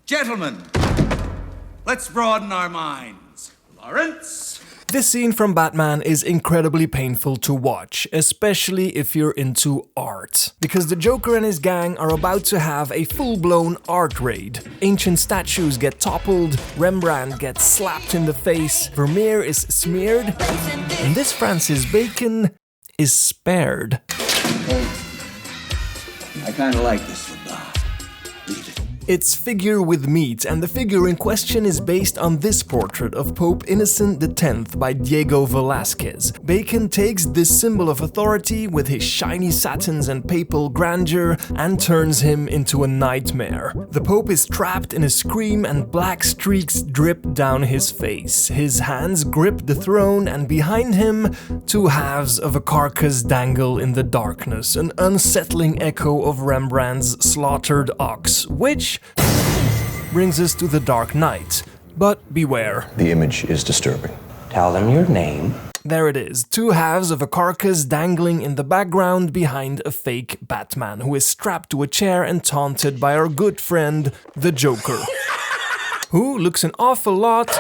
Gentlemen, let's broaden our minds. Lawrence? This scene from Batman is incredibly painful to watch, especially if you're into art. Because the Joker and his gang are about to have a full-blown art raid. Ancient statues get toppled, Rembrandt gets slapped in the face, Vermeer is smeared, and this Francis Bacon is spared. I kinda like this one, leave it. It's Figure with Meat, and the figure in question is based on this portrait of Pope Innocent X by Diego Velázquez. Bacon takes this symbol of authority with his shiny satins and papal grandeur and turns him into a nightmare. The Pope is trapped in a scream and black streaks drip down his face. His hands grip the throne, and behind him, two halves of a carcass dangle in the darkness, an unsettling echo of Rembrandt's Slaughtered Ox, which brings us to The Dark Knight. But beware. The image is disturbing. Tell them your name. There it is, two halves of a carcass dangling in the background behind a fake Batman who is strapped to a chair and taunted by our good friend, the Joker, who looks an awful lot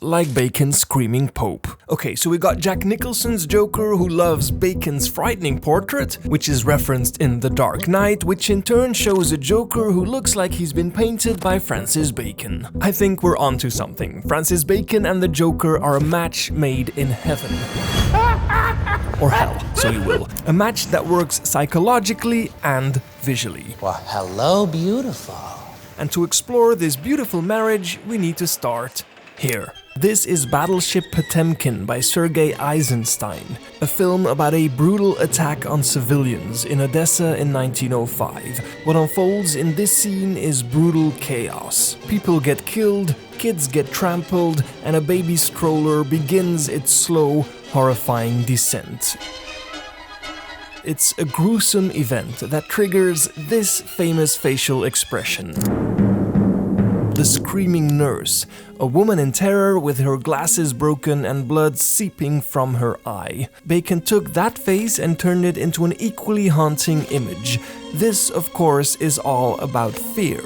like Bacon's screaming Pope. Okay, so we got Jack Nicholson's Joker, who loves Bacon's frightening portrait, which is referenced in The Dark Knight, which in turn shows a Joker who looks like he's been painted by Francis Bacon. I think we're onto something. Francis Bacon and the Joker are a match made in heaven. Or hell, so you will. A match that works psychologically and visually. Well, hello, beautiful. And to explore this beautiful marriage, we need to start here. This is Battleship Potemkin by Sergei Eisenstein, a film about a brutal attack on civilians in Odessa in 1905. What unfolds in this scene is brutal chaos. People get killed, kids get trampled, and a baby stroller begins its slow, horrifying descent. It's a gruesome event that triggers this famous facial expression. The screaming nurse, a woman in terror with her glasses broken and blood seeping from her eye. Bacon took that face and turned it into an equally haunting image. This, of course, is all about fear.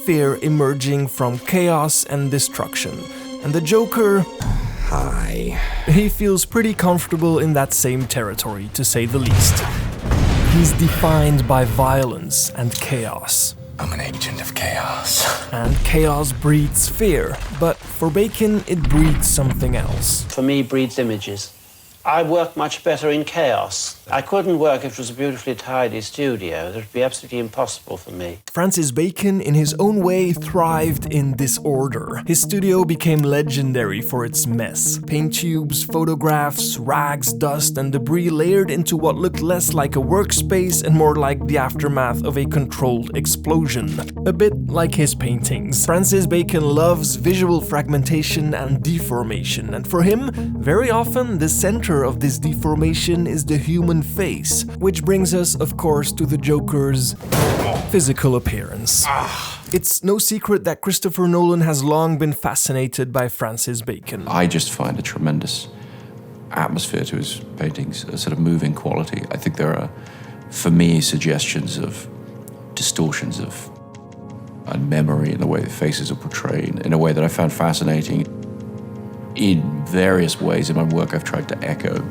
Fear emerging from chaos and destruction. And the Joker... Hi. He feels pretty comfortable in that same territory, to say the least. He's defined by violence and chaos. I'm an agent of chaos. And chaos breeds fear, but for Bacon it breeds something else. For me, breeds images. I work much better in chaos. I couldn't work if it was a beautifully tidy studio. That would be absolutely impossible for me. Francis Bacon, in his own way, thrived in disorder. His studio became legendary for its mess. Paint tubes, photographs, rags, dust, and debris layered into what looked less like a workspace and more like the aftermath of a controlled explosion. A bit like his paintings. Francis Bacon loves visual fragmentation and deformation, and for him, very often the center of this deformation is the human face, which brings us, of course, to the Joker's physical appearance. It's no secret that Christopher Nolan has long been fascinated by Francis Bacon. I just find a tremendous atmosphere to his paintings, a sort of moving quality. I think there are, for me, suggestions of distortions of memory in the way the faces are portrayed, in a way that I found fascinating. In various ways in my work, I've tried to echo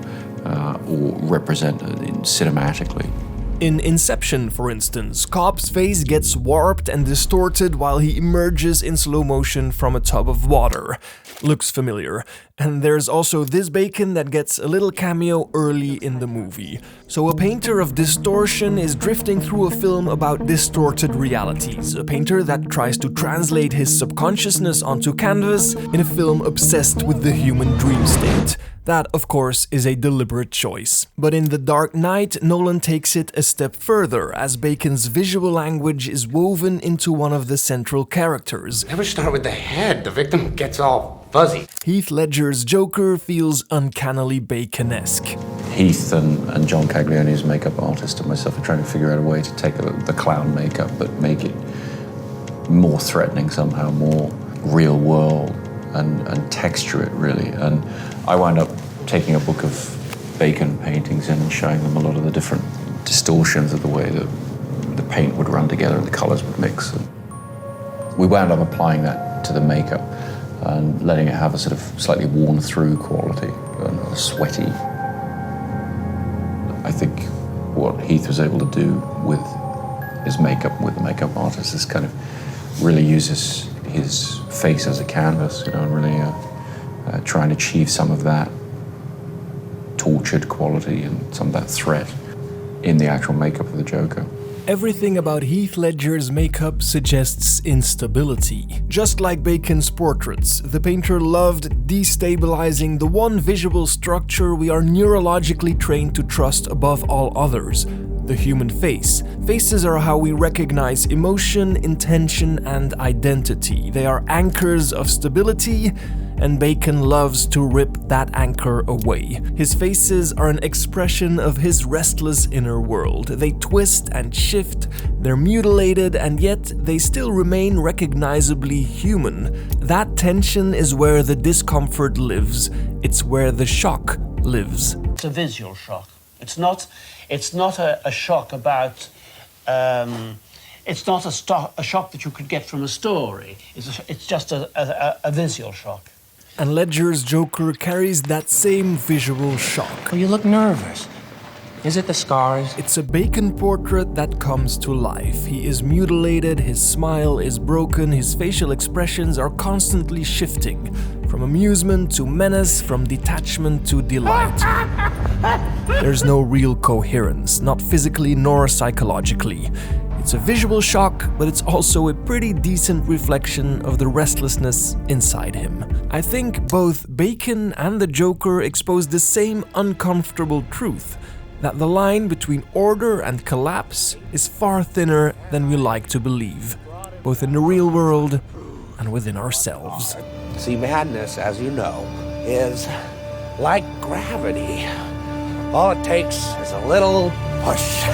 or represent cinematically. In Inception, for instance, Cobb's face gets warped and distorted while he emerges in slow motion from a tub of water. Looks familiar. And there's also this Bacon that gets a little cameo early in the movie. So a painter of distortion is drifting through a film about distorted realities. A painter that tries to translate his subconsciousness onto canvas in a film obsessed with the human dream state. That, of course, is a deliberate choice. But in The Dark Knight, Nolan takes it a step further, as Bacon's visual language is woven into one of the central characters. Never start with the head. The victim gets all fuzzy. Heath Ledger's Joker feels uncannily Bacon-esque. Heath and John Caglioni's makeup artist and myself are trying to figure out a way to take the clown makeup but make it more threatening somehow, more real world, and texture it really. And I wound up taking a book of Bacon paintings and showing them a lot of the different distortions of the way that the paint would run together and the colors would mix. And We wound up applying that to the makeup and letting it have a sort of slightly worn through quality and sweaty. I think what Heath was able to do with his makeup, with the makeup artist, is kind of really uses his face as a canvas, you know, and really try and achieve some of that tortured quality and some of that threat in the actual makeup of the Joker. Everything about Heath Ledger's makeup suggests instability. Just like Bacon's portraits, the painter loved destabilizing the one visual structure we are neurologically trained to trust above all others: the human face. Faces are how we recognize emotion, intention, and identity. They are anchors of stability, and Bacon loves to rip that anchor away. His faces are an expression of his restless inner world. They twist and shift, they're mutilated, and yet they still remain recognizably human. That tension is where the discomfort lives. It's where the shock lives. It's a visual shock. It's not a shock about... it's not a shock that you could get from a story. It's just a visual shock. And Ledger's Joker carries that same visual shock. Oh, you look nervous. Is it the scars? It's a Bacon portrait that comes to life. He is mutilated, his smile is broken, his facial expressions are constantly shifting, from amusement to menace, from detachment to delight. There's no real coherence, not physically nor psychologically. It's a visual shock, but it's also a pretty decent reflection of the restlessness inside him. I think both Bacon and the Joker expose the same uncomfortable truth, that the line between order and collapse is far thinner than we like to believe, both in the real world and within ourselves. See, madness, as you know, is like gravity. All it takes is a little push.